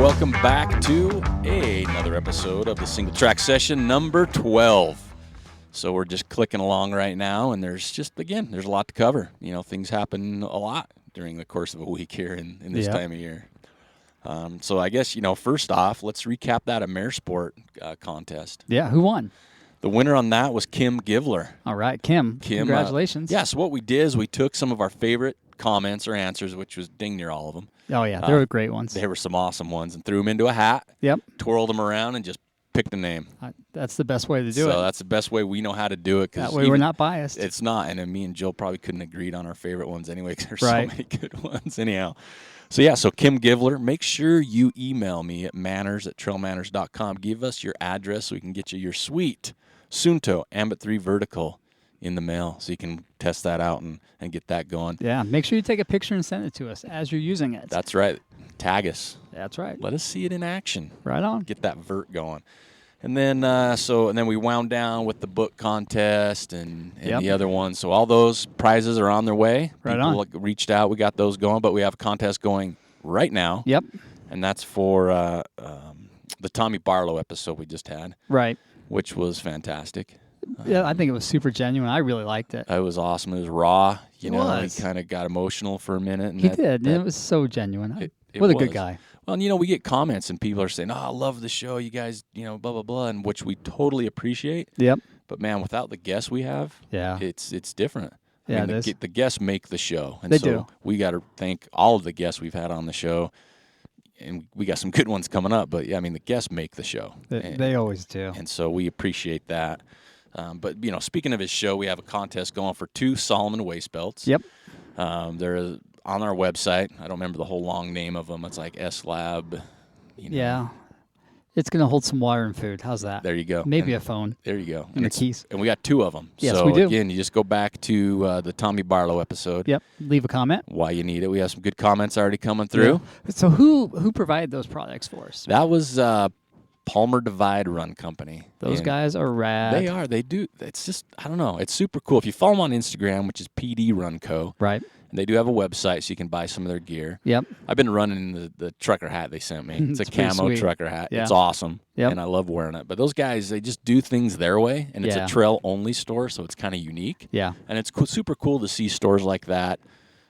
welcome back to another episode of the Singletrack Session number 12. So we're just clicking along right now, and there's a lot to cover. You know, things happen a lot during the course of a week here in this time of year. So I guess, first off, let's recap that Amerisport contest. Yeah, who won? The winner on that was Kim Givler. All right, Kim congratulations. So what we did is we took some of our favorite comments or answers, which was dang near all of them. Oh, yeah, they were great ones. There were some awesome ones, and threw them into a hat. Yep. Twirled them around and just picked a name. That's the best way to do it. So that's the best way we know how to do it. That way we're not biased. It's not, and then me and Jill probably couldn't agreed on our favorite ones anyway because there's right. so many good ones anyhow. So Kim Givler, make sure you email me at manners@trailmanners.com. Give us your address so we can get you your sweet Suunto Ambit3 Vertical in the mail so you can test that out and get that going. Yeah, make sure you take a picture and send it to us as you're using it. That's right. Tag us. That's right. Let us see it in action. Right on. Get that vert going. And then then we wound down with the book contest and the other ones. So all those prizes are on their way. Right People on. Reached out. We got those going, but we have a contest going right now. Yep. And that's for the Tommy Barlow episode we just had. Right. Which was fantastic. Yeah, I think it was super genuine. I really liked it. It was awesome. It was raw. It was. He kind of got emotional for a minute. And he did. It was so genuine. What a good guy. Well, and, we get comments and people are saying, I love the show. You guys, blah, blah, blah, and which we totally appreciate. Yep. But, man, without the guests we have, it's different. Yeah, the guests make the show. And they so do. We got to thank all of the guests we've had on the show. And we got some good ones coming up. But, the guests make the show. They always do. And so we appreciate that. But, speaking of his show, we have a contest going for 2 Salomon waist belts. Yep. They're on our website. I don't remember the whole long name of them. It's like S-Lab. Yeah. It's going to hold some water and food. How's that? There you go. Maybe a phone. There you go. And the keys. And we got 2 of them. Yes, so we do. Again, you just go back to the Tommy Barlow episode. Yep. Leave a comment. Why you need it. We have some good comments already coming through. Yeah. So who provided those products for us? That was Palmer Divide Run Company. Those guys are rad. They are. They do. It's just, I don't know. It's super cool. If you follow them on Instagram, which is PD Run Co. Right. And they do have a website so you can buy some of their gear. Yep. I've been running the trucker hat they sent me. It's a camo sweet. trucker hat. Yeah. It's awesome. Yep. And I love wearing it. But those guys, they just do things their way. And it's a trail-only store, so it's kind of unique. Yeah. And it's super cool to see stores like that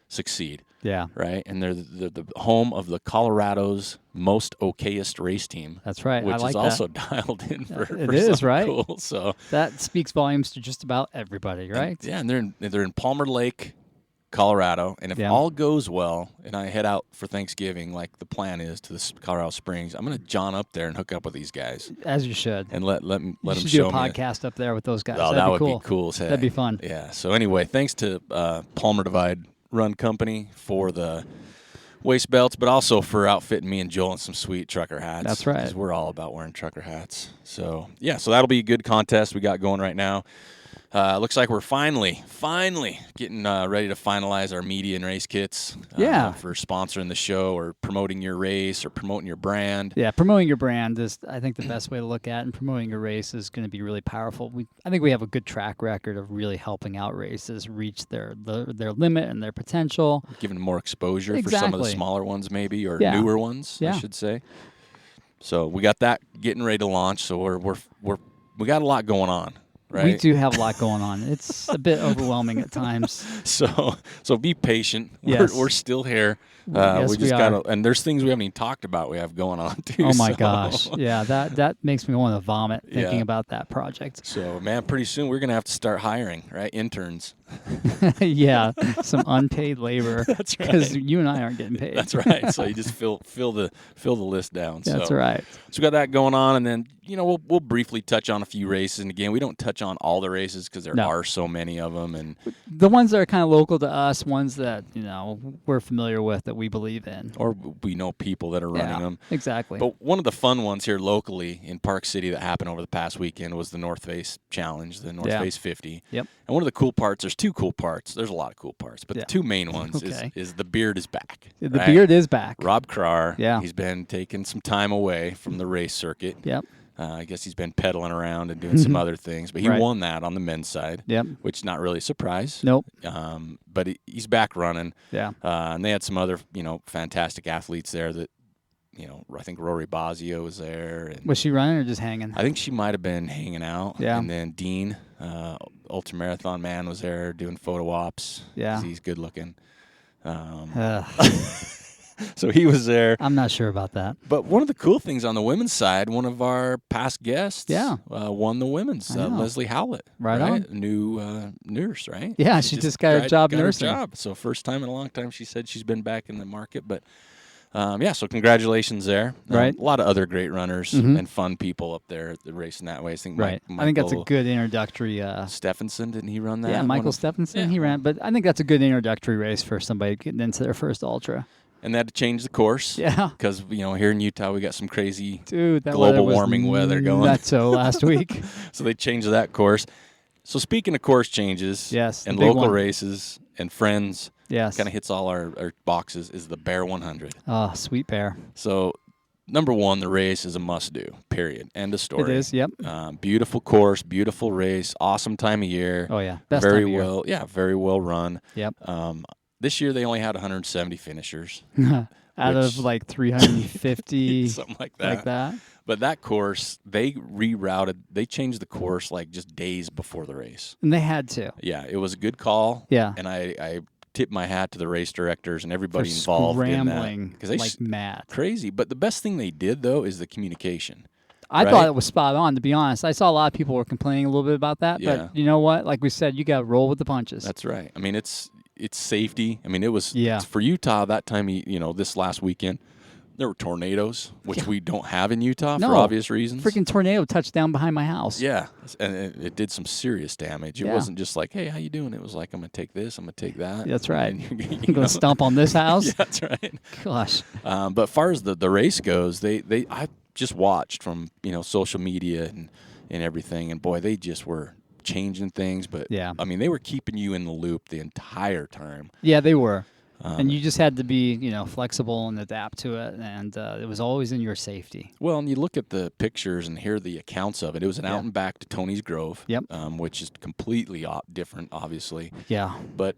succeed. Yeah. Right? And they're the home of the Colorado's most okayest race team. That's right. Which I like is also dialed in for it is, right? Cool. So that speaks volumes to just about everybody, right? And they're in Palmer Lake, Colorado, and if all goes well, and I head out for Thanksgiving, like the plan is, to the Colorado Springs, I'm going to John up there and hook up with these guys. As you should. And let them show me. You should do a podcast up there with those guys. Oh, that would be cool as heck. That'd be fun. Yeah. So anyway, thanks to Palmer Divide Run Company for the waist belts, but also for outfitting me and Joel in some sweet trucker hats. That's right. Because we're all about wearing trucker hats. So, so that'll be a good contest we got going right now. Looks like we're finally getting ready to finalize our media and race kits for sponsoring the show or promoting your race or promoting your brand. Yeah, promoting your brand is, I think, the best way to look at it, and promoting your race is going to be really powerful. I think we have a good track record of really helping out races reach their limit and their potential. Giving them more exposure for some of the smaller ones maybe, or newer ones, I should say. So we got that getting ready to launch, so we got a lot going on. Right? We do have a lot going on. It's a bit overwhelming at times. So be patient. Yes. We're still here. Yes, we just got and there's things we haven't even talked about we have going on too. Oh my gosh. Yeah, that makes me want to vomit thinking about that project. So, man, pretty soon we're going to have to start hiring, right? Interns. Yeah, some unpaid labor. That's right. Because you and I aren't getting paid. That's right. So you just fill the list down. That's right. So we got that going on, and then we'll briefly touch on a few races. And again, we don't touch on all the races because there are so many of them. And the ones that are kind of local to us, ones that we're familiar with that we believe in, or we know people that are running them. Exactly. But one of the fun ones here locally in Park City that happened over the past weekend was the North Face Challenge, the North Face 50. Yep. And one of the cool parts, there's 2 cool parts. There's a lot of cool parts, but the 2 main ones is the beard is back. The beard is back. Rob Krar. Yeah. He's been taking some time away from the race circuit. Yep. I guess he's been pedaling around and doing some other things, but he won that on the men's side. Yep. Which is not really a surprise. Nope. But he's back running. Yeah. And they had some other, fantastic athletes there that I think Rory Bazio was there. And Was she running or just hanging? I think she might have been hanging out. Yeah. And then Dean, ultramarathon man, was there doing photo ops. Yeah. 'Cause he's good looking. So he was there. I'm not sure about that. But one of the cool things on the women's side, one of our past guests won the women's, Leslie Howlett. Right on. New nurse, right? Yeah, she just got a job nursing. So first time in a long time she said she's been back in the market. But, so congratulations there. Right. A lot of other great runners and fun people up there racing that way. I think I think that's a good introductory. Stephenson, didn't he run that? Yeah, Michael Stephenson, he ran. But I think that's a good introductory race for somebody getting into their first ultra. And they had to change the course. Yeah. Because, here in Utah, we got some crazy that global warming weather going. Nutso last week. So they changed that course. So speaking of course changes and local races and friends, kind of hits all our boxes, is the Bear 100. Oh, sweet Bear. So number one, the race is a must-do, period. End of story. It is, yep. Beautiful course, beautiful race, awesome time of year. Oh, yeah. Best time of year. Very well run. Yep. This year they only had 170 finishers. Out of like 350. Something like that. But that course, they changed the course like just days before the race. And they had to. Yeah, it was a good call. Yeah. And I tip my hat to the race directors and everybody involved in that. Because they like mad. Crazy. But the best thing they did, though, is the communication. I thought it was spot on, to be honest. I saw a lot of people were complaining a little bit about that. Yeah. But you know what? Like we said, you got to roll with the punches. That's right. I mean, it's safety. I mean, it was Yeah. for Utah that time, this last weekend, there were tornadoes, which we don't have in Utah for obvious reasons. Freaking tornado touched down behind my house. Yeah, and it did some serious damage. It wasn't just like, hey, how you doing? It was like, I'm going to take this, I'm going to take that. That's right. You're going to stomp on this house? Yeah, that's right. Gosh. But as far as the race goes, I just watched from, social media and everything, and boy, they just were changing things. But, I mean, they were keeping you in the loop the entire time. Yeah, they were. And you just had to be, flexible and adapt to it, and it was always in your safety. Well, and you look at the pictures and hear the accounts of it. It was an out and back to Tony's Grove, which is completely different, obviously. Yeah. But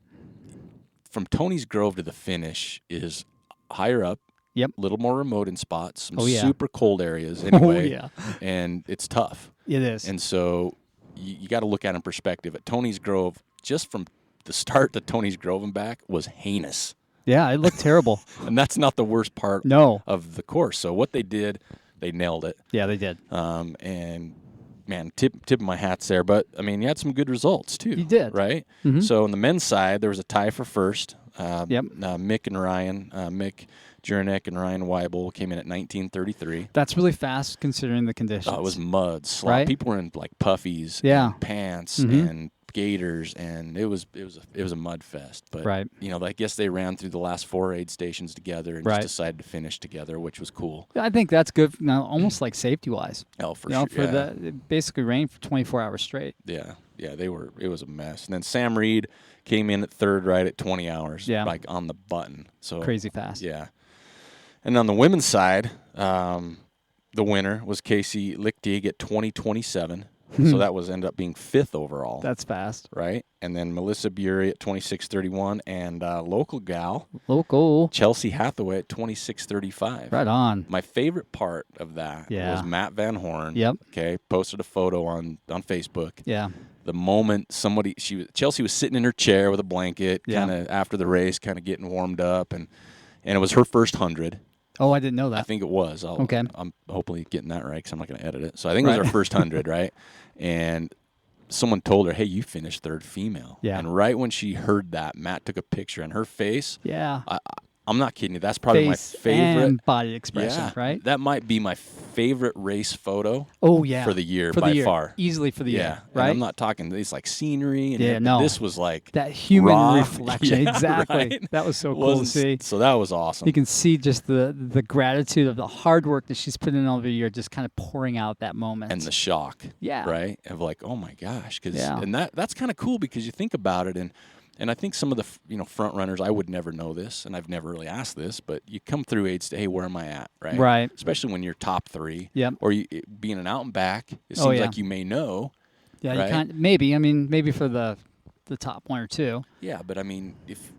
from Tony's Grove to the finish is higher up, a little more remote in spots, some super cold areas anyway, and it's tough. It is. And so you got to look at it in perspective. At Tony's Grove, just from the start to Tony's Grove and back was heinous. Yeah, it looked terrible. And that's not the worst part of the course. So what they did, they nailed it. Yeah, they did. And, man, tip my hats there. But, I mean, you had some good results, too. You did. Right? Mm-hmm. So on the men's side, there was a tie for first. Mick and Ryan, Mick Jurnek and Ryan Weibel came in at 19:33. That's really fast considering the conditions. It was mud, slop. Right? People were in, like, puffies and pants and gaiters, and it was a mud fest. But I guess they ran through the last 4 aid stations together and just decided to finish together, which was cool. I think that's good. Almost like safety wise. Oh, for sure. It basically rained for 24 hours straight. Yeah, it was a mess. And then Sam Reed came in at third, right at 20 hours, like on the button. So crazy fast. Yeah. And on the women's side, the winner was Casey Lichtig at 20:27. So that ended up being 5th overall. That's fast. Right? And then Melissa Bury at 26:31 and local gal, Chelsea Hathaway at 26:35. Right on. My favorite part of that was Matt Van Horn. Yep. Okay, posted a photo on Facebook. Yeah. The moment Chelsea was sitting in her chair with a blanket, kind of after the race, kind of getting warmed up, and it was her first 100. Oh, I didn't know that. I think it was. Okay. I'm hopefully getting that right because I'm not going to edit it. So I think it was her first 100, right? And someone told her, hey, you finished third female. Yeah. And right when she heard that, Matt took a picture, and her face, I'm not kidding you, that's probably my favorite. And body expression, right? That might be my favorite race photo for the year far. Easily for the year, right? And I'm not talking, it's like scenery. And this was like that human raw reflection. Exactly. Right? That was so cool to see. So that was awesome. You can see just the gratitude of the hard work that she's put in all the year, just kind of pouring out that moment. And the shock. Yeah. Right? Of like, oh my gosh. And that's kind of cool because you think about it, and I think some of the front runners, I would never know this, and I've never really asked this, but you come through aid state, hey, where am I at, right? Right. Especially when you're top 3, yep. or being an out and back, it seems like you may know. Yeah, right? you maybe for the top 1 or 2. Yeah, but I mean, if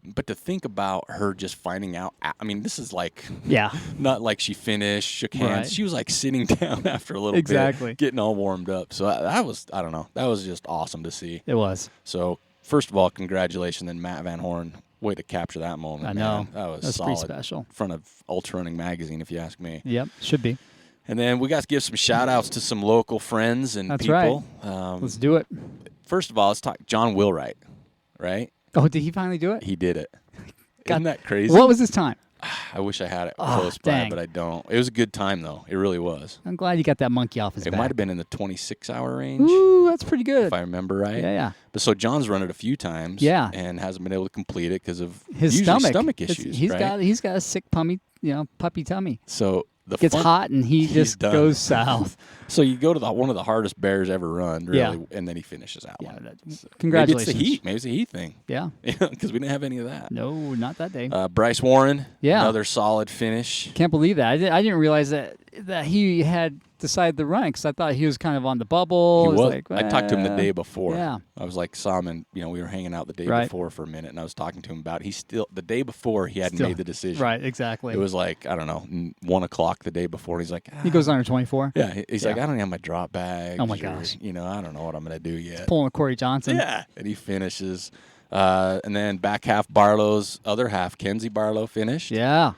But to think about her just finding out, I mean, this is like, Yeah. not like she finished, shook hands. Right. She was like sitting down after a little Exactly. bit, getting all warmed up. So that was, I don't know, that was just awesome to see. It was. So first of all, congratulations, and Matt Van Horn, way to capture that moment. I know. Man. That was That's solid. pretty special. In front of Ultra Running Magazine, if you ask me. Yep. Should be. And then we got to give some shout outs to some local friends and That's people. right. Let's do it. First of all, let's talk John Wheelwright, right? Oh, did he finally do it? He did it. God. Isn't that crazy? What was his time? I wish I had it Oh, close by, dang. but I don't. It was a good time, though. It really was. I'm glad you got that monkey off his It back. might have been in the 26-hour range, Ooh, that's pretty good. if I remember right. Yeah. But so John's run it a few times, Yeah. and hasn't been able to complete it because of His usually stomach issues. He's right? got a sick puppy tummy. So the Gets fun- hot and he he's just done. goes south. So you go to one of the hardest bears ever run, really, Yeah. and then he finishes that Yeah, one. So congratulations. Maybe it's the heat. Maybe it's a heat thing. Yeah. Because we didn't have any of that. No, not that day. Bryce Warren, Yeah. another solid finish. Can't believe that. I didn't realize that he had decided to run because I thought he was kind of on the bubble. He It was. like, I talked to him the day before. Yeah. I was like, saw him, and we were hanging out the day Right. before for a minute, and I was talking to him about it. He still the day before he hadn't Still- made the decision. Right, exactly. It was like, I don't know, 1:00 the day before. And he's like, He goes under 24. Yeah, he's like, Yeah. I don't have my drop bags. Oh, my or, gosh. I don't know what I'm gonna do yet. Pulling a Corey Johnson. Yeah, and he finishes, and then back half Barlow's other half, Kenzie Barlow finished. Yeah.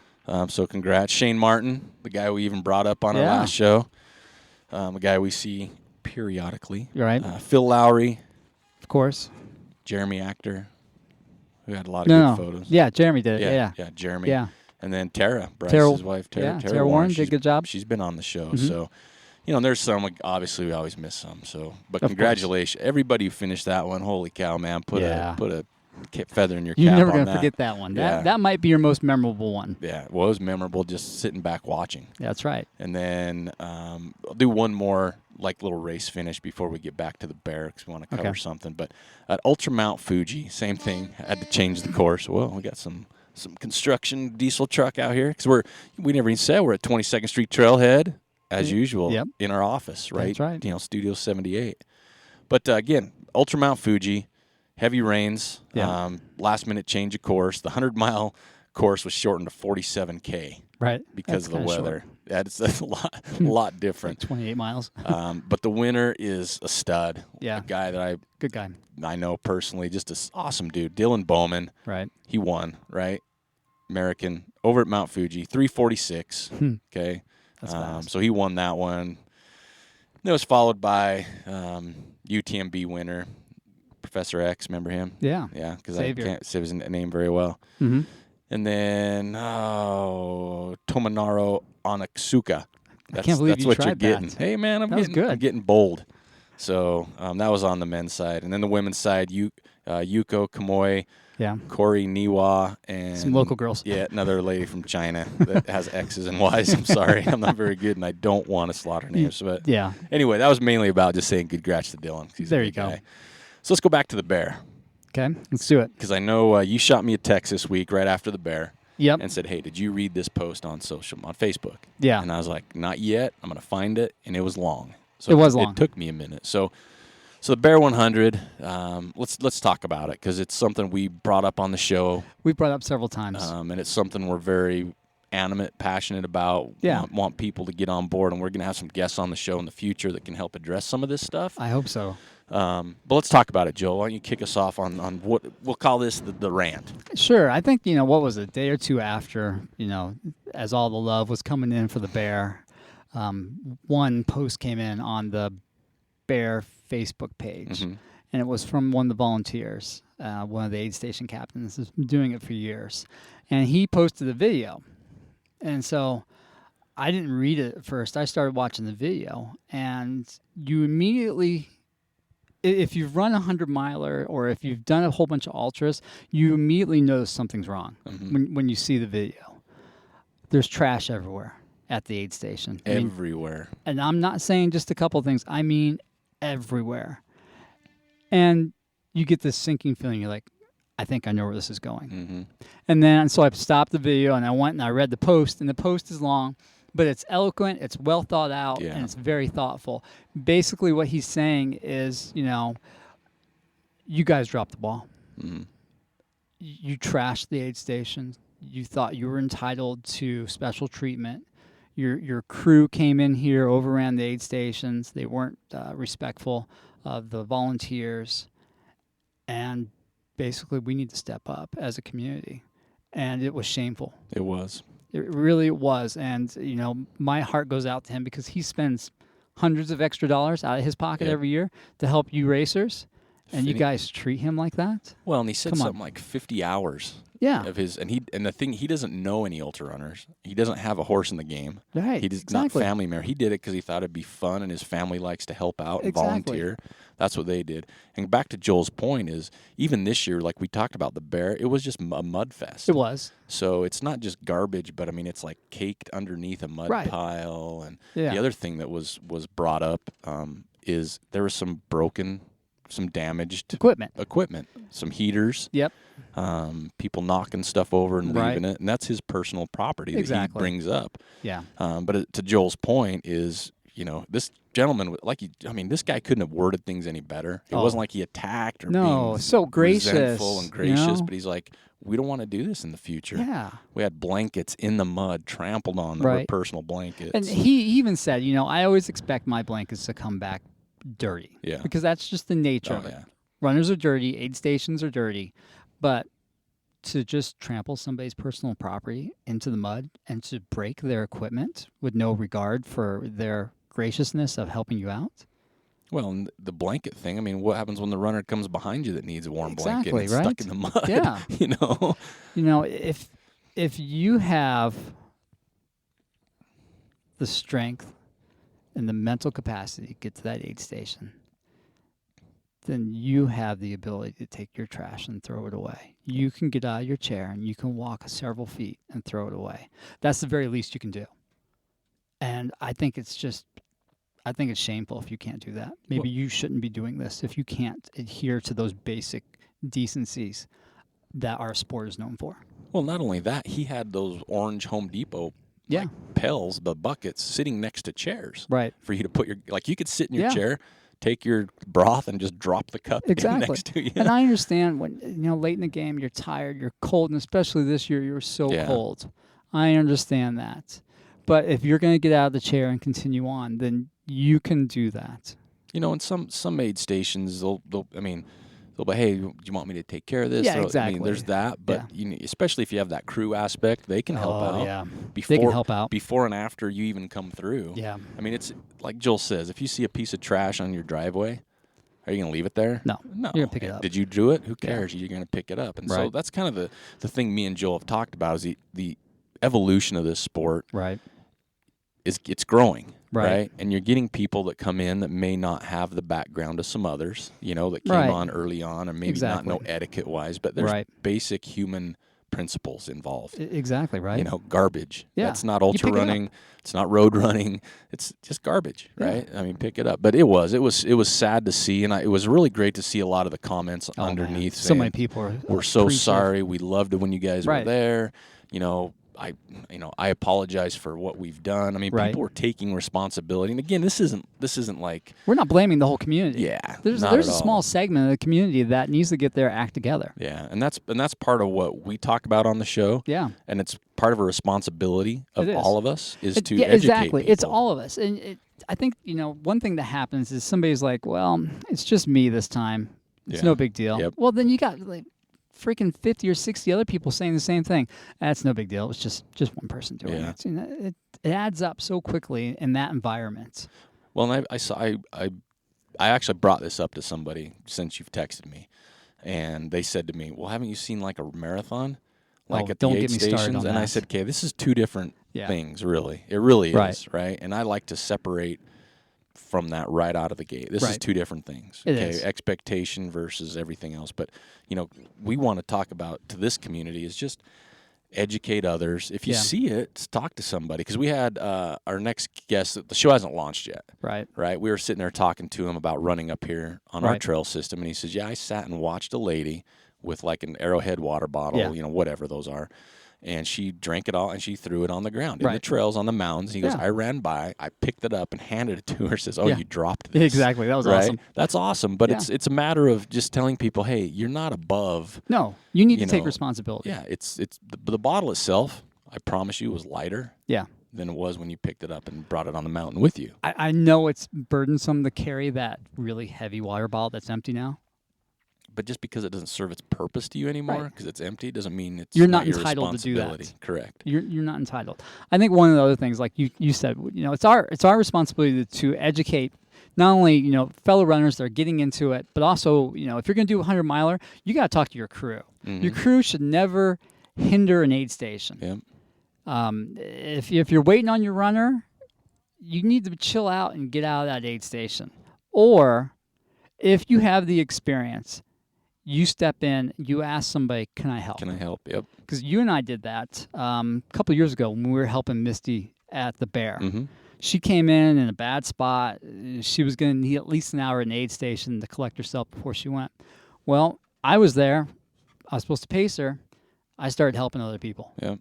So congrats, Shane Martin, the guy we even brought up on our Yeah. last show, a guy we see periodically. You're right. Phil Lowry, Of course. Jeremy Actor, who had a lot of good photos. Yeah, Jeremy did it. Yeah. Jeremy. Yeah. And then Tara, Bryce's wife, Tara. Yeah, Tara Warren did a she's- good job. She's been on the show, Mhm. so there's some. Obviously, we always miss some. So, but Of congratulations, everybody who finished that one. Holy cow, man! Put Yeah. a feather in your You're cap. never on going to that. forget that one. Yeah. That might be your most memorable one. Yeah, it was memorable just sitting back watching. That's right. And then I'll do one more little race finish before we get back to the bear because we want to cover Okay. something. But at Ultra Mount Fuji, same thing. I had to change the course. Well, we got some construction diesel truck out here because we never even said we're at 22nd Street Trailhead as usual Yep. in our office, right? That's right. Studio 78. But again, Ultra Mount Fuji, heavy rains, Yeah. last minute change of course. The 100-mile course was shortened to 47K Right. because That's of the kinda weather. short. That's a lot different. 28 miles. But the winner is a stud. Yeah. A guy that Good guy. I know personally, just an awesome dude. Dylan Bowman. Right. He won, right? American over at Mount Fuji, 346. Okay. That's fast. So he won that one. It was followed by UTMB winner, Professor X. Remember him? Yeah. Yeah, because I Savior. can't say his name very well. Mm-hmm. And then Tomonaro Onitsuka. can't believe that's you what you're tried getting. that. Hey man, That was good. I'm getting bold. So that was on the men's side, and then the women's side, Yuko Kamoi, Yeah. Corey Niwa, and Some local girls. Yeah, another lady from China that has X's and Y's. I'm sorry, I'm not very good, and I don't want to slaughter names. But Yeah. anyway, that was mainly about just saying congrats to Dylan. 'Cause he's a There good you go. guy. So let's go back to the bear, Okay. Let's do it. because I know you shot me a text this week right after the bear. Yep. And said, hey, did you read this post on Facebook? Yeah. And I was like, not yet. I'm going to find it. And it was long. So It was long. It took me a minute. So the Bear 100, let's talk about it because it's something we brought up on the show. We've brought up several times. And it's something we're very animate, passionate about. Yeah. Want people to get on board. And we're going to have some guests on the show in the future that can help address some of this stuff. I hope so. But let's talk about it, Joe. Why don't you kick us off on what we'll call this the rant? Sure. I think, what was it, a day or two after, as all the love was coming in for the bear, one post came in on the bear Facebook page. Mhm. And it was from one of the volunteers, one of the aid station captains who's been doing it for years. And he posted a video. And so I didn't read it at first. I started watching the video. And you immediately, if you've run a 100-miler or if you've done a whole bunch of ultras, you immediately notice something's wrong when you see the video. There's trash everywhere at the aid station. Everywhere. And I'm not saying just a couple of things. I mean everywhere. And you get this sinking feeling. You're like, I think I know where this is going. Mm-hmm. And then so I stopped the video and I went and I read the post. And the post is long, but it's eloquent, it's well thought out, Yeah. and it's very thoughtful. Basically what he's saying is, you guys dropped the ball. Mm-hmm. you trashed the aid station. You thought you were entitled to special treatment. Your crew came in here, overran the aid stations. They weren't respectful of the volunteers, and basically we need to step up as a community. And it was shameful. It was. It really was. And my heart goes out to him because he spends hundreds of extra dollars out of his pocket every year to help you racers, and you guys treat him like that. Well, and he said something like 50 hours. Yeah. Of his, and the thing, he doesn't know any ultra runners. He doesn't have a horse in the game. Right. He's not family member. He did it because he thought it'd be fun, and his family likes to help out and volunteer. That's what they did. And back to Joel's point is, even this year, like we talked about the bear, it was just a mud fest. It was. So it's not just garbage, but I mean, it's like caked underneath a mud pile. And the other thing that was brought up is there was some damaged equipment, some heaters. Yep. People knocking stuff over and leaving it, and that's his personal property that he brings up. Yeah. But to Joel's point is, this gentleman, this guy couldn't have worded things any better. It wasn't like he attacked or being so gracious, resentful and gracious, but he's like, we don't want to do this in the future. Yeah. We had blankets in the mud, trampled on, that were personal blankets. And he even said, I always expect my blankets to come back dirty. Yeah. Because that's just the nature of it. Runners are dirty, aid stations are dirty, but to just trample somebody's personal property into the mud and to break their equipment with no regard for their graciousness of helping you out. Well, and the blanket thing, I mean, what happens when the runner comes behind you that needs a warm blanket and it's right? stuck in the mud? Yeah. If you have the strength and the mental capacity to get to that aid station, then you have the ability to take your trash and throw it away. You can get out of your chair and you can walk several feet and throw it away. That's the very least you can do. And I think it's shameful if you can't do that. Maybe you shouldn't be doing this if you can't adhere to those basic decencies that our sport is known for. Well, not only that, he had those orange Home Depot pails, the buckets, sitting next to chairs. Right. For you to put you could sit in your chair, take your broth, and just drop the cup in next to you. And I understand when, late in the game, you're tired, you're cold, and especially this year, you're so cold. I understand that. But if you're going to get out of the chair and continue on, then you can do that. In some aid stations, they'll be, hey, do you want me to take care of this? Yeah, exactly. I mean, there's that, but especially if you have that crew aspect, they can help out. Yeah, they can help out before and after you even come through. Yeah, I mean, it's like Joel says, if you see a piece of trash on your driveway, are you going to leave it there? No, you're going to pick it up. Did you do it? Who cares? You're going to pick it up, and so that's kind of the thing me and Joel have talked about is the evolution of this sport. Right. It's growing, right? And you're getting people that come in that may not have the background of some others, that came on early on, or maybe not know etiquette-wise, but there's basic human principles involved. Exactly, right. Garbage. Yeah. That's not ultra running. It's not road running. It's just garbage, right? I mean, pick it up. But it was sad to see, and it was really great to see a lot of the comments underneath. Man. So many people we're so sorry. We loved it when you guys were there. I apologize for what we've done. I mean, people are taking responsibility. And again, this isn't like we're not blaming the whole community. Yeah, there's a small segment of the community that needs to get their act together. Yeah, and that's part of what we talk about on the show. Yeah, and it's part of a responsibility of all of us is to educate exactly. people. It's all of us, and I think one thing that happens is somebody's like, well, it's just me this time. It's no big deal. Yep. Well, then you got freaking 50 or 60 other people saying the same thing. That's no big deal. It's just one person doing it. It adds up so quickly in that environment. Well, and I actually brought this up to somebody since you've texted me, and they said to me, "Well, haven't you seen like a marathon, at the aid stations?" And I said, "Okay, this is two different things, really. It really is, right? And I like to separate from that right out of the gate. This is two different things. It is. Expectation versus everything else. But we want to talk about to this community is just educate others. If you see it, talk to somebody. Because we had our next guest. The show hasn't launched yet. Right. We were sitting there talking to him about running up here on our trail system, and he says, "Yeah, I sat and watched a lady with like an Arrowhead water bottle, Yeah. you know, whatever those are. And she drank it all, and she threw it on the ground in the Right. trails, on the mountains. He goes, Yeah. I ran by, I picked it up and handed it to her. Says, "Oh, Yeah. you dropped this." Exactly. That was right? awesome. That's awesome. But Yeah. it's a matter of just telling people, hey, you're not above. No, you need You to take know, responsibility. Yeah, it's the bottle itself, I promise you, was lighter Yeah. than it was when you picked it up and brought it on the mountain with you. I know it's burdensome to carry that really heavy water bottle that's empty now. But just because it doesn't serve its purpose to you anymore, Right. because it's empty, doesn't mean it's You're not your entitled to do that. responsibility. Correct. You're not entitled. I think one of the other things, like you said, you know, it's our responsibility to educate not only, you know, fellow runners that are getting into it, but also, you know, if you're going to do a 100-miler, you got to talk to your crew. Mhm. Your crew should never hinder an aid station. Yep. If you're waiting on your runner, you need to chill out and get out of that aid station. Or if you have the experience, you step in, you ask somebody, can I help? Can I help? Yep. Because you and I did that a couple of years ago when we were helping Misty at the Bear. Mm-hmm. She came in a bad spot. She was going to need at least an hour at an aid station to collect herself before she went. Well, I was there. I was supposed to pace her. I started helping other people. Yep.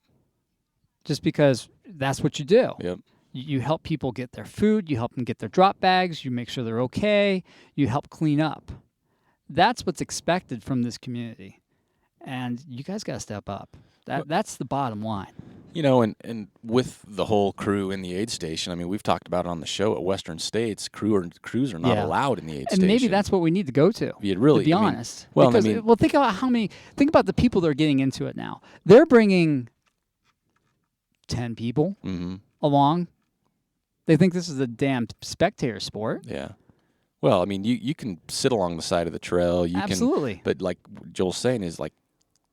Just because that's what you do. Yep. You help people get their food. You help them get their drop bags. You make sure they're okay. You help clean up. That's what's expected from this community. And you guys got to step up. That's the bottom line. You know, and with the whole crew in the aid station, I mean, we've talked about it on the show at Western States, crews are not Yeah. allowed in the aid And station. maybe that's what we need to go to. You'd really, to be I mean, honest. well, Because, I mean, think about think about the people that are getting into it now. They're bringing 10 people mm-hmm. along. They think this is a damn spectator sport. Yeah. Well, I mean, you can sit along the side of the trail. You Absolutely. Can, but like Joel's saying is like,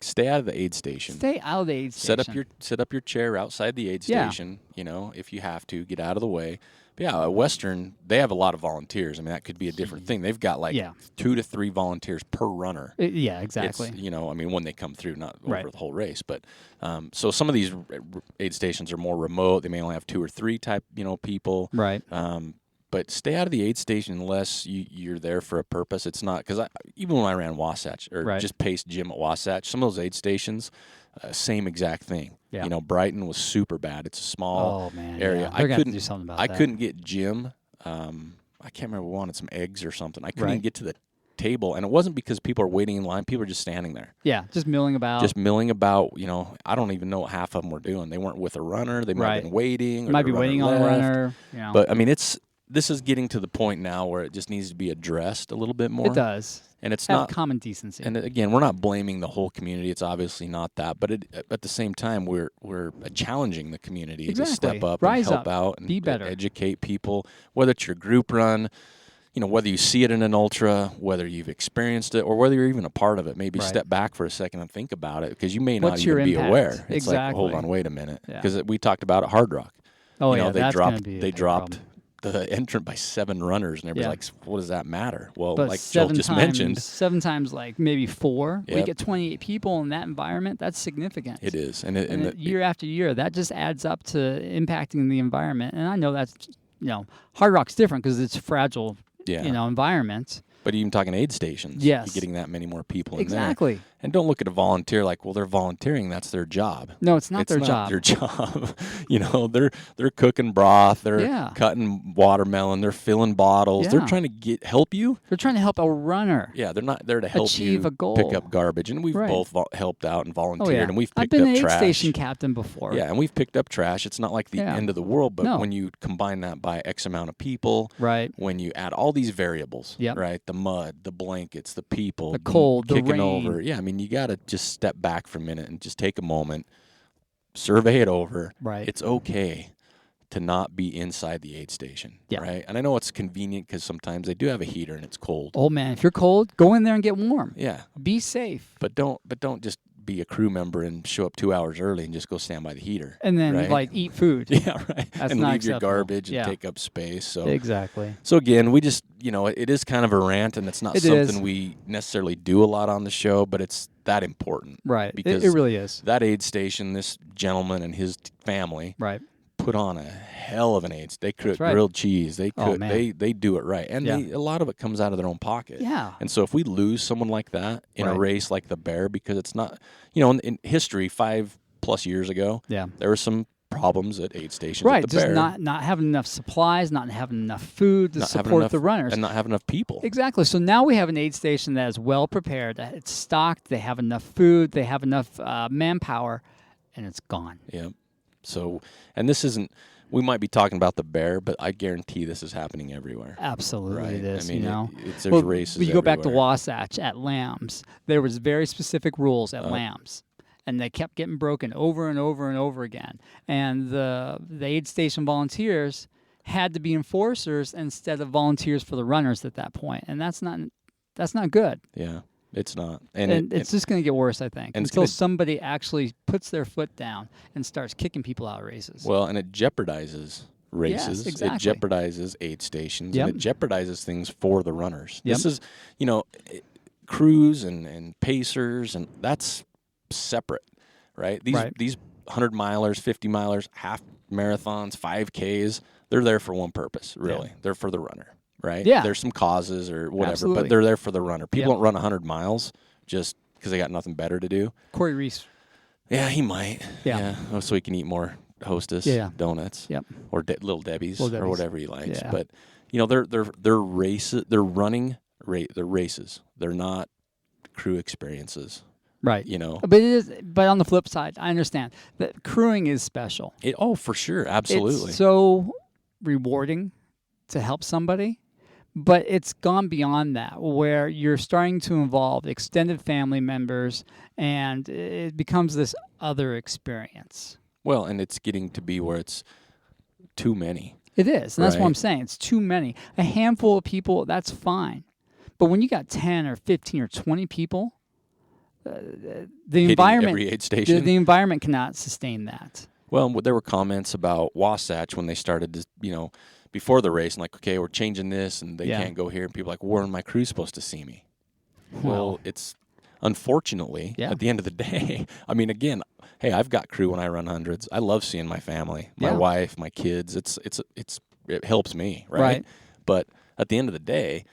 stay out of the aid station. Stay out of the aid station. Set up your chair outside the aid Yeah. station. You know, if you have to, get out of the way. But yeah, at Western, they have a lot of volunteers. I mean, that could be a different thing. They've got like 2 to 3 volunteers per runner. Yeah, exactly. It's, you know, I mean, when they come through, not over Right. the whole race. But so some of these aid stations are more remote. They may only have 2 or 3 type, you know, people. Right. But stay out of the aid station unless you're there for a purpose. It's not because even when I ran Wasatch or Right. just paced gym at Wasatch, some of those aid stations, same exact thing. Yeah. You know, Brighton was super bad. It's a small area. Yeah. They're gonna have to do something about that. I couldn't get Jim. I can't remember. We wanted some eggs or something. I couldn't Right. even get to the table, and it wasn't because people are waiting in line. People are just standing there. Yeah, just milling about. Just milling about. You know, I don't even know what half of them were doing. They weren't with a runner. They might Right. have been waiting. Or might the be waiting runner on a left. runner. You know. But I mean, this is getting to the point now where it just needs to be addressed a little bit more. it does. And it's Have not common decency. And again, we're not blaming the whole community. It's obviously not that, but at the same time, we're challenging the community to step Exactly. up Rise and help up. out and Be better. educate people. Whether it's your group run, you know, whether you see it in an ultra, whether you've experienced it, or whether you're even a part of it. Maybe Right. step back for a second and think about it because you may not What's your even be impact? aware. It's like, hold Exactly. on, wait a minute, Yeah. because we talked about it, Hard Rock. Oh, you know, yeah, they that's dropped gonna be a they big dropped problem. the entrant by 7 runners, and everybody's Yeah. like, what does that matter? Well, But like Joel just mentioned, 7 times, like maybe 4. We Yep. get 28 people in that environment. That's significant. it is, And year after year, that just adds up to impacting the environment. And I know that's, you know, Hard Rock's different because it's a fragile, yeah. you know, environment. But even talking aid stations, Yes. you're getting that many more people in Exactly. there. And don't look at a volunteer like, well, they're volunteering. That's their job. No, it's not It's their not job. their job. You know, they're cooking broth. They're Yeah. cutting watermelon. They're filling bottles. They're Yeah. trying to help you. They're trying to help a runner. Yeah, they're not there to help Achieve you a goal. pick up garbage. And we've Right. both helped out and Oh, volunteered, yeah. and we've I've picked been up an aid trash. station captain before. Yeah, and we've picked up trash. It's not like the Yeah. end of the world, but No. when you combine that by X amount of people, Right. when you add all these variables, Yep. right? The mud, the blankets, the people, The cold, the kicking rain. over. Yeah, I mean, you got to just step back for a minute and just take a moment, survey it over. Right. It's okay to not be inside the aid station, Yeah. right? And I know it's convenient because sometimes they do have a heater and it's cold. Oh, man, if you're cold, go in there and get warm. Yeah, Be safe. but don't just be a crew member and show up 2 hours early and just go stand by the heater. And then, right? like, eat food. Yeah, right. That's and not leave your acceptable. garbage and Yeah. take up space. So Exactly. So again, we just, you know, it is kind of a rant, and it's not It something is. we necessarily do a lot on the show, but it's that important. Right. Because It really is. that aid station, this gentleman and his family Right. put on a hell of an aid. They cook right. grilled cheese. They Oh, cook. man. They do it right, and Yeah. a lot of it comes out of their own pocket. Yeah. And so if we lose someone like that in a Right. race like the Bear, because it's not, in history 5+ years ago, Yeah. there were some problems at aid stations Right, at the just Bear. not having enough supplies, not having enough food to Not having support enough- the runners. and not having enough people. Exactly. So now we have an aid station that is well prepared. That it's stocked. They have enough food. They have enough manpower, and it's gone. Yeah. So, and this isn't. We might be talking about the Bear, but I guarantee this is happening everywhere. Absolutely, Right. it is. I mean, there's there's races. You go back to everywhere. Wasatch at Lambs. There was very specific rules at Lambs, and they kept getting broken over and over and over again. And the aid station volunteers had to be enforcers instead of volunteers for the runners at that point, and that's not good. Yeah, it's not, And it's just going to get worse, I think, and it's until gonna- somebody actually puts their foot down and starts kicking people out of races. well, and it jeopardizes races. exactly. It jeopardizes aid stations, Yep. and it jeopardizes things for the runners. Yep. This is, crews and pacers, and that's separate, right? These 100-milers, 50-milers, half marathons, 5Ks, they're there for one purpose, really. Yeah. They're for the runner, right? Yeah. There's some causes or whatever, Absolutely. but they're there for the runner. People Yep. don't run 100 miles just because they got nothing better to do. Corey Reese. Yeah, he might. Yeah. Oh, so he can eat more Hostess donuts. Yep. Or Little Debbie's Little Debbie's. or whatever he likes. Yeah. But they're races. They're running they're races. They're not crew experiences. Right. But But it is. But on the flip side, I understand that crewing is special. for sure, absolutely. It's so rewarding to help somebody, but it's gone beyond that, where you're starting to involve extended family members, and it becomes this other experience. Well, and it's getting to be where it's too many. It is, and that's what Right. I'm saying. It's too many. A handful of people, that's fine. But when you got 10 or 15 or 20 people, the Hitting environment, every aid station. the environment cannot sustain that. Well, there were comments about Wasatch when they started to, before the race, and like, okay, we're changing this, and they Yeah. can't go here. And people are like, where are my crew supposed to see me? Well, Well, it's unfortunately Yeah. at the end of the day. I mean, again, hey, I've got crew when I run hundreds. I love seeing my family, my Yeah. wife, my kids. It helps me, right? Right. But at the end of the day,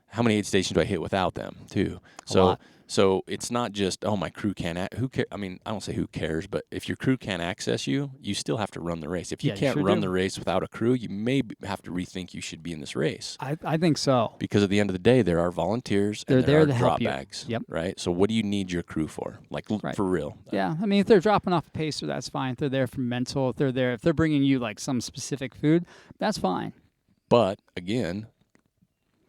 how many aid stations do I hit without them too? lot. So it's not just my crew can't. I mean, I don't say who cares, but if your crew can't access you, you still have to run the race. If you Yeah, you can't sure run do. the race without a crew, you may have to rethink you should be in this race. I think so. Because at the end of the day, there are volunteers They're and there there are to help drop you. bags. Yep. Right. So what do you need your crew for? Like Right. for real? Yeah, I mean, if they're dropping off a pacer, that's fine. If they're there for mental, if they're bringing you like some specific food, that's fine. But again,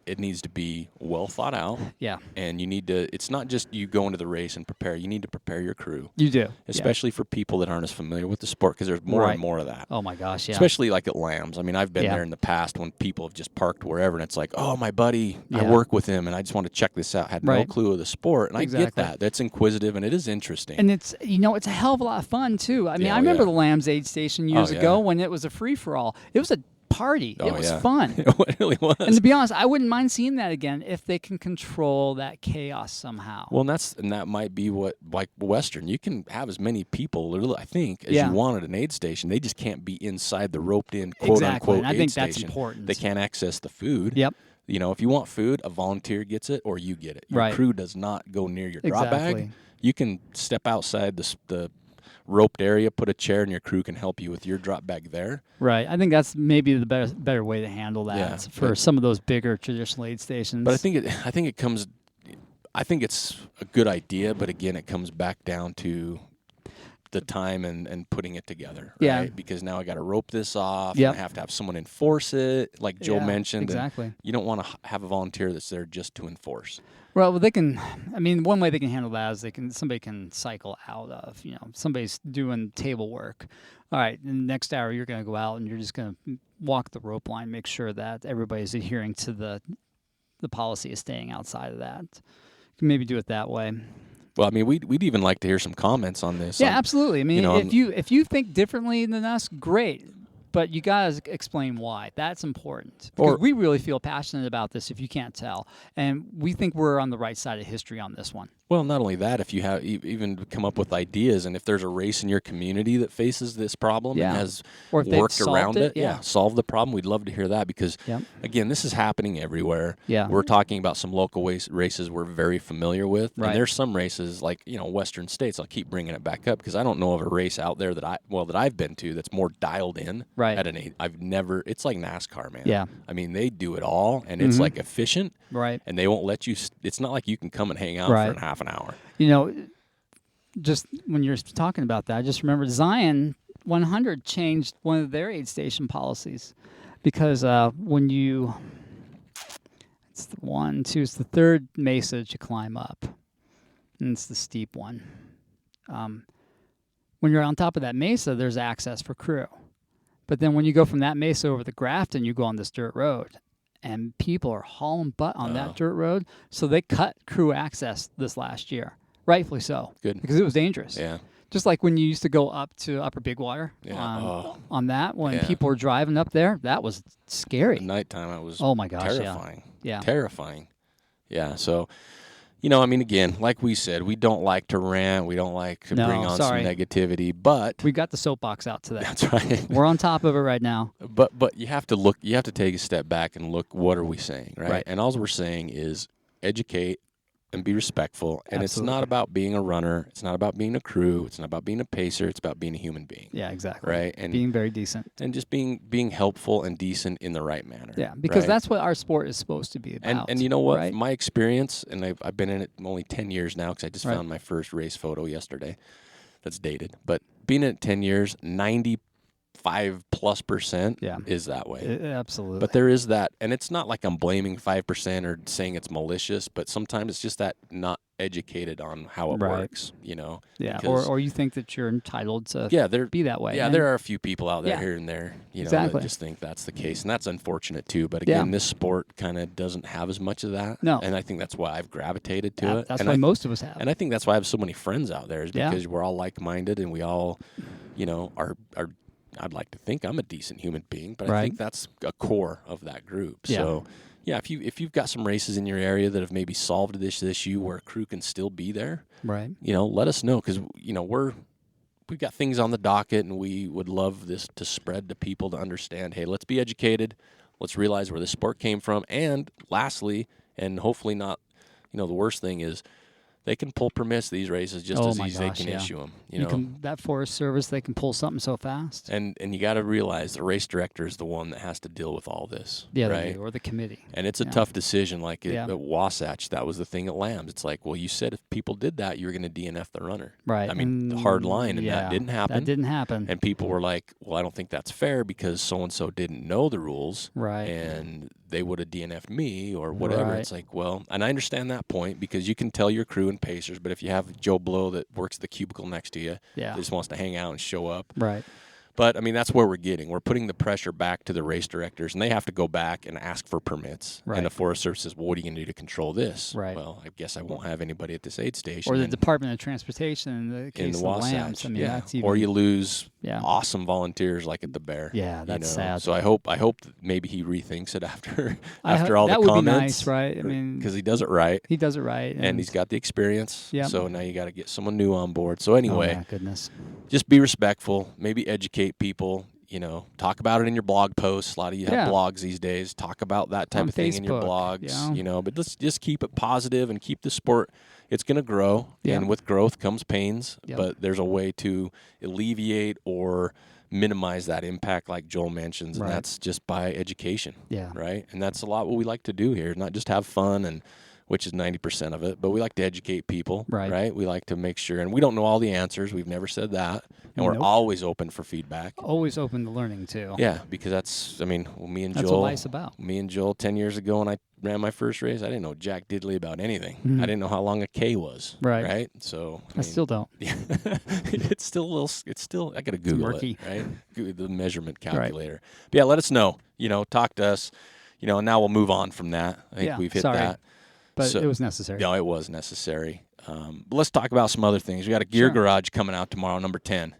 it needs to be well thought out, Yeah, and you need to. It's not just you go into the race and prepare. You need to prepare your crew, you do. Yeah. especially for people that aren't as familiar with the sport, because there's more Right. and more of that. Oh my gosh, yeah. Especially like at Lambs. I mean, I've been Yeah. there in the past when people have just parked wherever, and it's like, oh, my buddy, I Yeah. work with him, and I just want to check this out. Had no Right. clue of the sport, and I get Exactly. that. That's inquisitive, and it is interesting. And it's it's a hell of a lot of fun too. I mean, Yeah, I remember yeah. the Lambs Aid Station years Oh, yeah. ago when it was a free for all. It was a party. Oh, It was yeah. fun. It really was. And to be honest, I wouldn't mind seeing that again if they can control that chaos somehow. Well, and that might be what, like Western, you can have as many people, I think, as Yeah. you want at an aid station. They just can't be inside the roped-in, quote Exactly, unquote, and I aid think station. that's important. They can't access the food. Yep. If you want food, a volunteer gets it, or you get it. Your Right. crew does not go near your drop Exactly. bag. You can step outside the roped area, put a chair, and your crew can help you with your drop bag there. Right. I think that's maybe the better way to handle that Yeah, for but- some of those bigger traditional aid stations. But I think it's a good idea, but again, it comes back down to the time and putting it together, right? Yeah. Because now I got to rope this off, Yep. and I have to have someone enforce it, like Joe Yeah, mentioned. and exactly. You don't want to have a volunteer that's there just to enforce. Well, they can. I mean, one way they can handle that is somebody can cycle out of. Somebody's doing table work. All right, in the next hour you're going to go out and you're just going to walk the rope line, make sure that everybody's adhering to the policy of staying outside of that. You can maybe do it that way. Well, I mean, we'd even like to hear some comments on this. Yeah, absolutely. I mean, you know, if you think differently than us, great. But you guys explain why. That's important. Because we really feel passionate about this, if you can't tell. And we think we're on the right side of history on this one. Well, not only that, if you have even come up with ideas, and if there's a race in your community that faces this problem and has or if worked around it, yeah, solve the problem, we'd love to hear that because, again, this is happening everywhere. Yeah. We're talking about some local races we're very familiar with, Right. and there's some races like, Western states, I'll keep bringing it back up because I don't know of a race out there that I've been to that's more dialed in at an age. It's like NASCAR, man. Yeah. I mean, they do it all, and it's like efficient, right? And they won't let you, it's not like you can come and hang out for half an hour. Just when you're talking about that, I just remember Zion 100 changed one of their aid station policies because when it's the third mesa that you climb up, and it's the steep one. When you're on top of that mesa, there's access for crew. But then when you go from that mesa over the Grafton, you go on this dirt road. And people are hauling butt on that dirt road. So they cut crew access this last year. Rightfully so. Good. Because it was dangerous. Yeah. Just like when you used to go up to Upper Big Water on that, when people were driving up there, that was scary. At nighttime, I was terrifying. Yeah. Terrifying. Yeah. So, again, like we said, we don't like to rant. We don't like to bring on some negativity, but we got the soapbox out today. That's right. We're on top of it right now. But you have to look. You have to take a step back and look. What are we saying, right? And all we're saying is educate and be respectful. And It's not about being a runner. It's not about being a crew. It's not about being a pacer. It's about being a human being. Yeah, exactly. Right. And being very decent. And just being helpful and decent in the right manner. Yeah, because that's what our sport is supposed to be about. And you know what? Right? My experience, and I've been in it only 10 years now because I just found my first race photo yesterday. That's dated. But being in it 10 years, 95+% is that way. Absolutely. But there is that, and it's not like I'm blaming 5% or saying it's malicious, but sometimes it's just that not educated on how it works, Yeah, or you think that you're entitled to be that way. Yeah, there are a few people out there here and there, that just think that's the case, and that's unfortunate too. But again, this sport kind of doesn't have as much of that. No. And I think that's why I've gravitated to it. That's why most of us have. And I think that's why I have so many friends out there is because we're all like-minded and we all, are I'd like to think I'm a decent human being, but I think that's a core of that group. Yeah. So, if you've got some races in your area that have maybe solved this issue where a crew can still be there, let us know because we've got things on the docket and we would love this to spread to people to understand. Hey, let's be educated. Let's realize where this sport came from, and lastly, and hopefully not, the worst thing is. They can pull permits these races just as easy as they can issue them. That Forest Service, they can pull something so fast. And you got to realize the race director is the one that has to deal with all this. Yeah, right? they do, or the committee. And it's a tough decision. Like at Wasatch, that was the thing at Lambs. It's like, well, you said if people did that, you were going to DNF the runner. Right. I mean, the hard line, and that didn't happen. That didn't happen. And people were like, well, I don't think that's fair because so-and-so didn't know the rules. Right. And they would have DNF'd me or whatever. Right. It's like, well, and I understand that point because you can tell your crew and pacers, but if you have Joe Blow that works the cubicle next to you, that just wants to hang out and show up. Right. But, that's where we're getting. We're putting the pressure back to the race directors, and they have to go back and ask for permits. Right. And the Forest Service says, well, what are you going to do to control this? Right. Well, I guess I won't have anybody at this aid station. Or the Department of Transportation in the case of the Lambs. That's even, or you lose awesome volunteers like at the Bear. Yeah, that's sad. So I hope that maybe he rethinks it after all the comments. That would be nice, right? Because he does it right. He does it right. And he's got the experience. Yep. So now you got to get someone new on board. So anyway. Oh, my goodness. Just be respectful. Maybe educate people. Talk about it in your blog posts. A lot of you have blogs these days. Talk about that type of thing Facebook, in your blogs, but let's just keep it positive and keep the sport. It's going to grow, and with growth comes pains, but there's a way to alleviate or minimize that impact like Joel mentions, and that's just by education, right? And that's a lot what we like to do here, not just have fun and which is 90% of it, but we like to educate people, right? We like to make sure, and we don't know all the answers. We've never said that, and we're always open for feedback. Always open to learning, too. Yeah, because that's, me and Joel. That's what life's about. Me and Joel, 10 years ago when I ran my first race, I didn't know jack diddly about anything. I didn't know how long a K was, right? So I still don't. It's still I got to Google murky. it, right? The measurement calculator. But yeah, let us know. Talk to us. And now we'll move on from that. I think we've hit that. But it was necessary. No, it was necessary. But let's talk about some other things. We got a gear garage coming out tomorrow, number 10.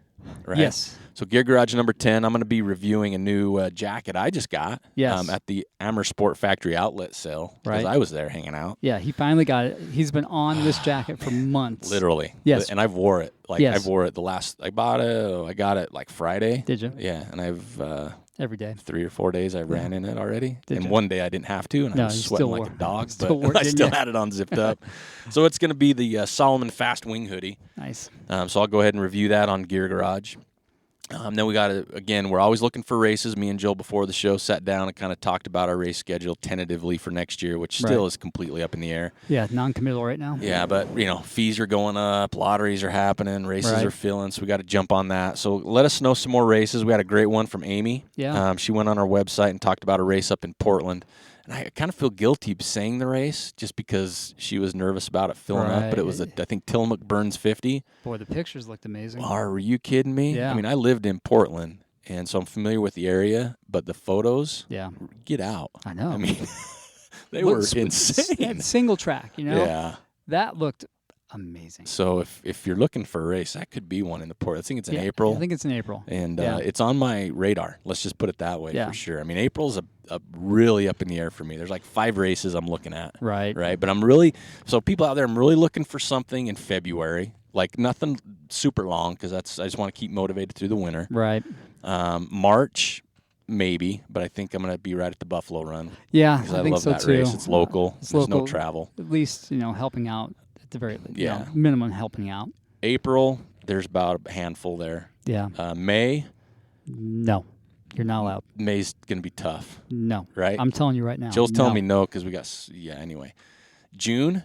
right? Yes. So Gear Garage number 10, I'm going to be reviewing a new jacket I just got at the Amer Sport Factory outlet sale because I was there hanging out. Yeah, he finally got it. He's been on this jacket for months. Literally. Yes. And I've wore it. I wore it I got it like Friday. Did you? Yeah, and I've every day. 3 or 4 days I ran in it already. Did and you? one day I didn't have to, and I was sweating like a dog, but I still had it on zipped up. So it's going to be the Salomon Fast Wing hoodie. Nice. So I'll go ahead and review that on Gear Garage. Then we got again, we're always looking for races. Me and Joe before the show sat down and kind of talked about our race schedule tentatively for next year, which still is completely up in the air. Yeah, non-committal right now. Yeah, but fees are going up, lotteries are happening, races are filling, so we got to jump on that. So let us know some more races. We had a great one from Amy. Yeah. She went on our website and talked about a race up in Portland. And I kind of feel guilty saying the race just because she was nervous about it filling up. But it was, I think, Tillamook Burns 50. Boy, the pictures looked amazing. Are you kidding me? Yeah. I mean, I lived in Portland, and so I'm familiar with the area. But the photos, get out. I know. I mean, they were insane. That single track, Yeah. That looked amazing. So if you're looking for a race, that could be one in the port. I think it's in April. I think it's in April. And it's on my radar. Let's just put it that way for sure. I mean, April's a really up in the air for me. There's like 5 races I'm looking at. Right. But so people out there, I'm really looking for something in February. Like nothing super long because I just want to keep motivated through the winter. Right. March, maybe, but I think I'm going to be right at the Buffalo Run. Yeah, because I think love so that too. race. It's local. There's no travel. At least, helping out at the very minimum helping out. April, there's about a handful there. Yeah. May. No. You're not allowed. May's going to be tough. No. Right? I'm telling you right now. Jill's telling me no because we got, anyway. June,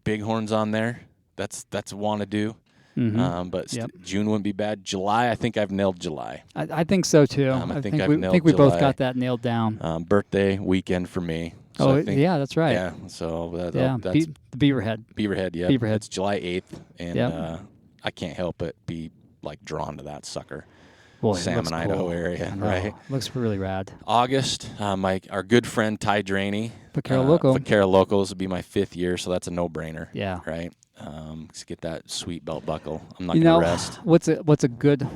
Bighorn's on there. That's want to do. Mm-hmm. But June wouldn't be bad. July, I think I've nailed July. I think so too. I think we both got that nailed down. Birthday weekend for me. So that's right. Yeah, so that's the Beaverhead. Beaverhead, yeah. Beaverhead. It's July 8th, and I can't help but be drawn to that sucker. Boy, Salmon, Idaho area, right? Looks really rad. August, our good friend Ty Draney. Vaquero Loco. Vaquero Loco. This will be my 5th year, so that's a no-brainer. Yeah. Right? Let's get that sweet belt buckle. I'm not going to rest. What's a good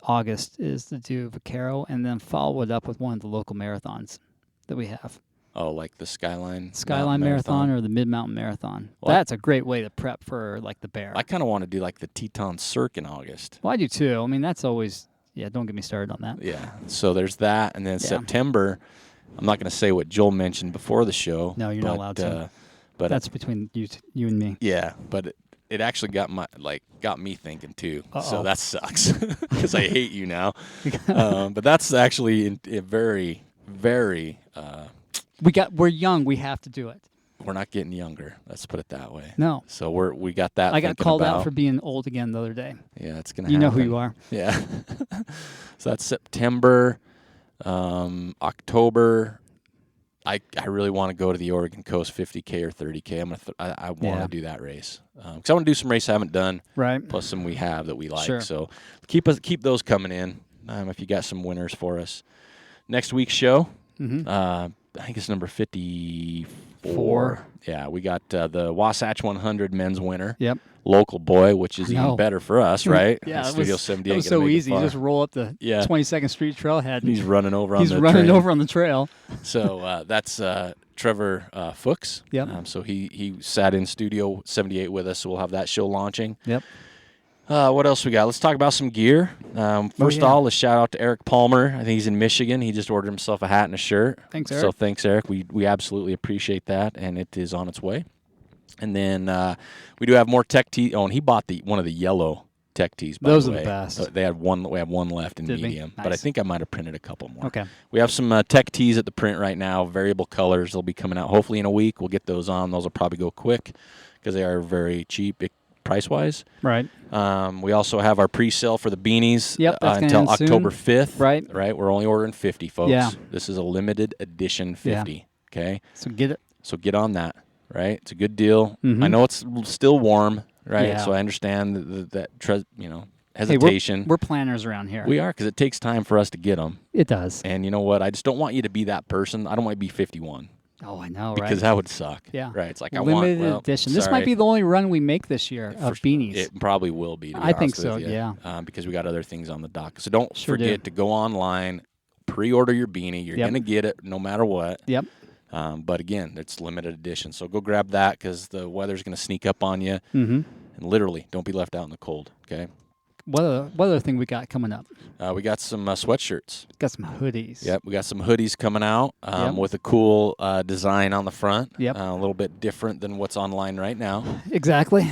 August is to do Vaquero and then follow it up with one of the local marathons that we have. Oh, like the Skyline Marathon or the Mid-Mountain Marathon. Well, that's a great way to prep for the bear. I kind of want to do like the Teton Cirque in August. Well, I do too. I mean, that's always... Yeah, don't get me started on that. Yeah, so there's that. And then September, I'm not going to say what Joel mentioned before the show. No, you're not allowed to. But that's between you and me. Yeah, but it actually got me thinking too. So that sucks because I hate you now. But that's actually a very, very... we're young. We have to do it. We're not getting younger. Let's put it that way. No. So we got that. I got called out for being old again the other day. Yeah, it's gonna. You know who you are. Yeah. So that's September, October. I really want to go to the Oregon Coast 50K or 30K. I want to do that race because I want to do some races I haven't done. Right. Plus some we have that we like. Sure. So keep those coming in. If you got some winners for us. Next week's show. Mm-hmm. I think it's number 54. Yeah, we got the Wasatch 100 men's winner. Yep. Local boy, which is even better for us, right? Yeah, Studio 78. It was so easy. You just roll up the 22nd Street trailhead. And he's running over on the trail. So that's Trevor Fuchs. Yep. So he sat in Studio 78 with us, so we'll have that show launching. Yep. What else we got? Let's talk about some gear. First of all, a shout out to Eric Palmer. I think he's in Michigan. He just ordered himself a hat and a shirt. Thanks, Eric. So thanks, Eric. We absolutely appreciate that, and it is on its way. And then we do have more tech tees. Oh, and he bought one of the yellow tech tees. By Those the are way. the best. They had one. We have one left in Did medium, nice. But I think I might have printed a couple more. Okay. We have some tech tees at the print right now. Variable colors. They'll be coming out hopefully in a week. We'll get those on. Those will probably go quick because they are very cheap price-wise. Right. We also have our pre-sale for the beanies until October 5th. Right. Right. We're only ordering 50, folks. Yeah. This is a limited edition 50. Yeah. Okay. So get it. So get on that. Right. It's a good deal. Mm-hmm. I know it's still warm. Right. Yeah. So I understand that hesitation. Hey, we're planners around here. We are because it takes time for us to get them. It does. And you know what? I just don't want you to be that person. I don't want you to be 51. Oh, I know, because right? that would suck. Yeah. Right. It's like Limited well, edition. This sorry. might be the only run we make this year of beanies. It probably will be. To be I think honest so, with you, yeah. because we got other things on the dock. So don't Sure forget do. to go online, pre-order your beanie. You're Yep. gonna get it no matter what. Yep. But again, it's limited edition. So go grab that because the weather's gonna sneak up on you, Mm-hmm. and literally don't be left out in the cold. Okay. What other thing we got coming up? We got some sweatshirts. Got some hoodies. Yep, we got some hoodies coming out Yep. with a cool design on the front. Yep. A little bit different than what's online right now. Exactly.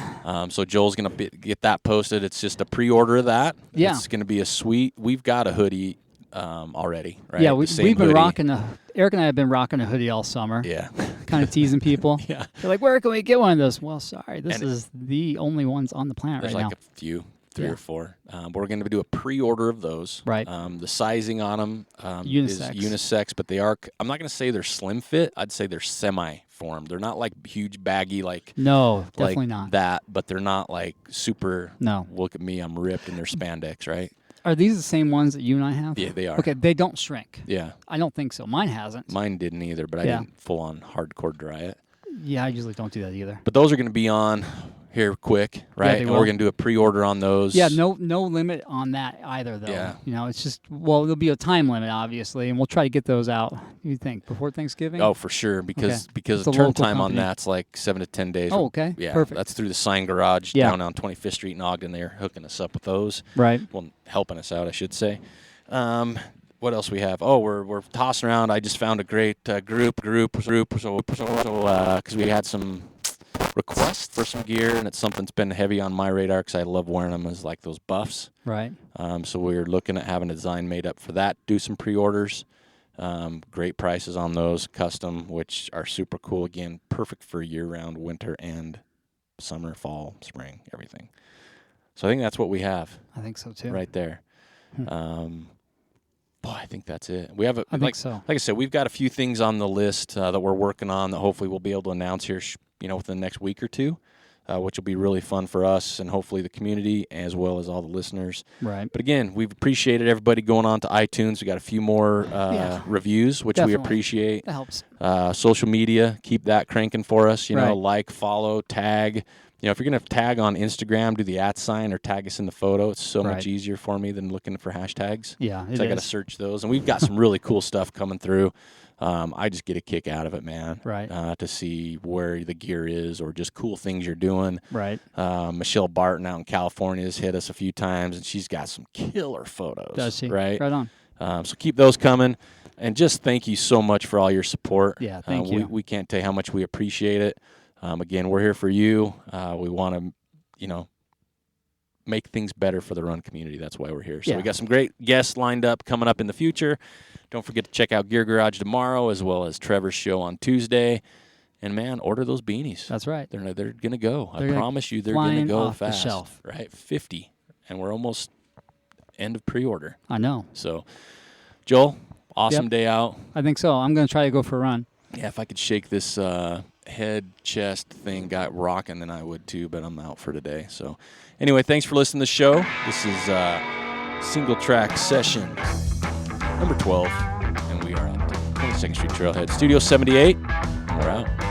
So Joel's going to get that posted. It's just a pre-order of that. Yeah. It's going to be a sweet. We've got a hoodie already, right? Yeah, The we've same been hoodie. rocking Eric and I have been rocking a hoodie all summer. Yeah. Kind of teasing people. Yeah. They're like, where can we get one of those? Well, sorry, this And is the only ones on the planet There's right like now. a few. 3 Yeah. or 4. But we're going to do a pre-order of those. Right. The sizing on them Unisex. is unisex, but they are. I'm not going to say they're slim fit. I'd say they're semi-formed. They're not like huge baggy No, definitely like not. that, but they're not like super. No. Look at me, I'm ripped, and they're spandex, right? Are these the same ones that you and I have? Yeah, they are. Okay, they don't shrink. Yeah, I don't think so. Mine hasn't. mine didn't either, but I Yeah. didn't full on hardcore dry it. Yeah, I usually don't do that either. But those are going to be on here quick, right? they And will. we're going to do a pre-order on those. Yeah, no limit on that either, though. Yeah. You know, it's just, well, there'll be a time limit, obviously, and we'll try to get those out. What do you think, before Thanksgiving? Oh, for sure, because It's the a turn local time on company. that's like 7 to 10 days. Oh, okay. Yeah, Perfect. That's through the Sign Garage Yeah. down on 25th Street in Ogden. They're hooking us up with those. Right. Well, helping us out, I should say. What else we have? Oh, we're tossing around. I just found a great group. So because we had some requests for some gear, and it's something that's been heavy on my radar because I love wearing them as like those buffs. Right. So we're looking at having a design made up for that. Do some pre-orders. Great prices on those, custom, which are super cool. Again, perfect for year-round, winter and summer, fall, spring, everything. So I think that's what we have I think so, too. right there. Boy, I think that's it. We have I think so. Like I said, we've got a few things on the list that we're working on that hopefully we'll be able to announce here, within the next week or two, which will be really fun for us and hopefully the community as well as all the listeners. Right. But again, we've appreciated everybody going on to iTunes. We got a few more reviews, which we Definitely. appreciate. That helps. Social media, keep that cranking for us. Right. Like, follow, tag. If you're going to tag on Instagram, do the @ or tag us in the photo. It's so much Right. easier for me than looking for hashtags. Yeah, it So I got to is. search those. And we've got some really cool stuff coming through. I just get a kick out of it, man. Right. To see where the gear is or just cool things you're doing. Right. Michelle Barton out in California has hit us a few times, and she's got some killer photos. Does she? Right? Right on. So keep those coming. And just thank you so much for all your support. Yeah, thank you. We can't tell you how much we appreciate it. Again, we're here for you. We want to, make things better for the run community. That's why we're here. So Yeah. we got some great guests lined up coming up in the future. Don't forget to check out Gear Garage tomorrow as well as Trevor's show on Tuesday. And, man, order those beanies. That's right. They're going to go. They're I gonna promise you they're going to flying go off the fast. shelf. Right? 50. And we're almost end of pre-order. I know. So, Joel, awesome Yep. day out. I think so. I'm going to try to go for a run. Yeah, if I could shake this head, chest thing got rocking, then I would too, but I'm out for today. So, anyway, thanks for listening to the show. This is Singletrack Session number 12, and we are at 22nd Street Trailhead, Studio 78. We're out.